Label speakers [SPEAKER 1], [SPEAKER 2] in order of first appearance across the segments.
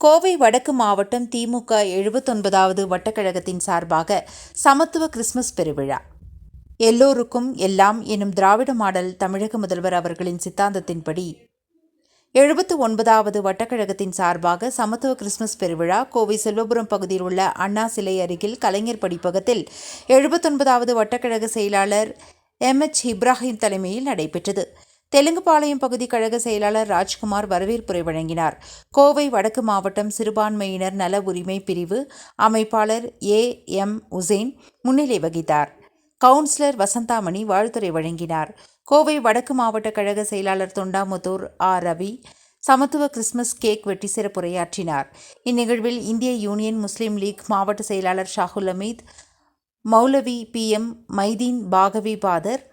[SPEAKER 1] கோவை வடக்கு மாவட்டம் திமுக 79வது வட்டக்கழகத்தின் சார்பாக சமத்துவ கிறிஸ்துமஸ் பெருவிழா. எல்லோருக்கும் எல்லாம் எனும் திராவிட மாடல் தமிழக முதல்வர் அவர்களின் சித்தாந்தத்தின்படி 79வது வட்டக்கழகத்தின் சார்பாக சமத்துவ கிறிஸ்துமஸ் பெருவிழா கோவை செல்வபுரம் பகுதியில் உள்ள அண்ணா சிலை அருகில் கலைஞர் படிப்பகத்தில் 79வது வட்டக்கழக செயலாளர் MH இப்ராஹிம் தலைமையில் நடைபெற்றது. தெலுங்குபாளையம் பகுதி கழக செயலாளர் ராஜ்குமார் வரவேற்புரை வழங்கினார். கோவை வடக்கு மாவட்டம் சிறுபான்மையினர் நல உரிமை பிரிவு அமைப்பாளர் AM உசேன் முன்னிலை வகித்தார். கவுன்சிலர் வசந்தாமணி வாழ்த்துரை வழங்கினார். கோவை வடக்கு மாவட்ட கழக செயலாளர் தொண்டாமுத்தூர் ரவி சமத்துவ கிறிஸ்துமஸ் கேக் வெட்டி சிறப்புரையாற்றினார். இந்நிகழ்வில் இந்திய யூனியன் முஸ்லீம் லீக் மாவட்ட செயலாளர் ஷாகுல் அமீத், மௌலவி PM மைதீன் பாகவி பாதர்,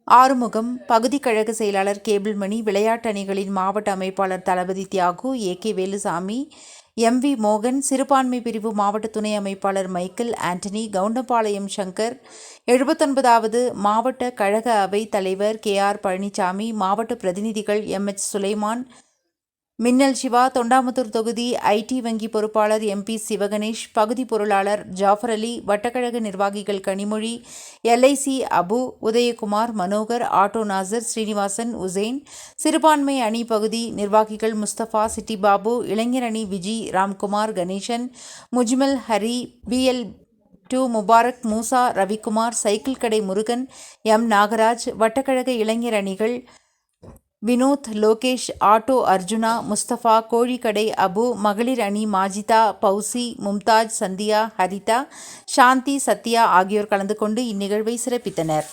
[SPEAKER 1] ஆறுமுகம், பகுதி கழக செயலாளர் கேபிள்மணி, விளையாட்டு அணிகளின் மாவட்ட அமைப்பாளர் தளபதி தியாகு, AK வேலுசாமி, MV மோகன், சிறுபான்மை பிரிவு மாவட்ட துணை அமைப்பாளர் மைக்கேல் ஆண்டனி, கவுண்டம்பாளையம் சங்கர், 79வது மாவட்ட கழக அவை தலைவர் KR பழனிசாமி, மாவட்ட பிரதிநிதிகள் MH சுலைமான், மின்னல் சிவா, தொண்டாமுத்தூர் தொகுதி IT வங்கி பொறுப்பாளர் MP சிவகணேஷ், பகுதி பொருளாளர் ஜாஃபர் அலி, வட்டக்கழக நிர்வாகிகள் கனிமொழி, LIC அபு, உதயகுமார், மனோகர், ஆட்டோ நாசர், ஸ்ரீனிவாசன், உசேன், சிறுபான்மை அணி பகுதி நிர்வாகிகள் முஸ்தபா, சிட்டி பாபு, இளைஞர் அணி விஜி, ராம்குமார், கணேசன், முஜ்மல், ஹரி, BL2 முபாரக், மூசா, ரவிக்குமார், சைக்கிள் கடை முருகன், M நாகராஜ், வட்டக்கழக இளைஞர் அணிகள் வினோத், லோகேஷ், ஆட்டோ அர்ஜுனா, முஸ்தபா, கோழிக்கடை அபு, மகளிர் அணி மாஜிதா, பௌசி, மும்தாஜ், சந்தியா, ஹரிதா, சாந்தி, சத்யா ஆகியோர் கலந்து கொண்டு இந்நிகழ்வை சிறப்பித்தனர்.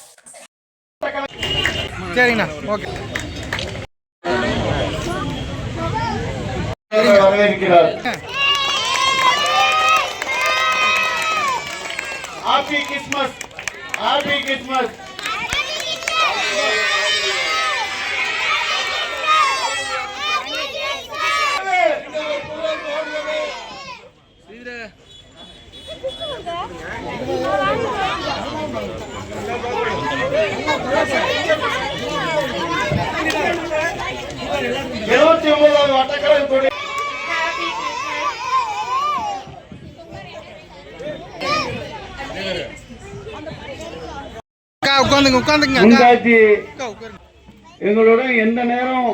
[SPEAKER 2] உட்காந்துங்க எங்களுடன் எந்த நேரம்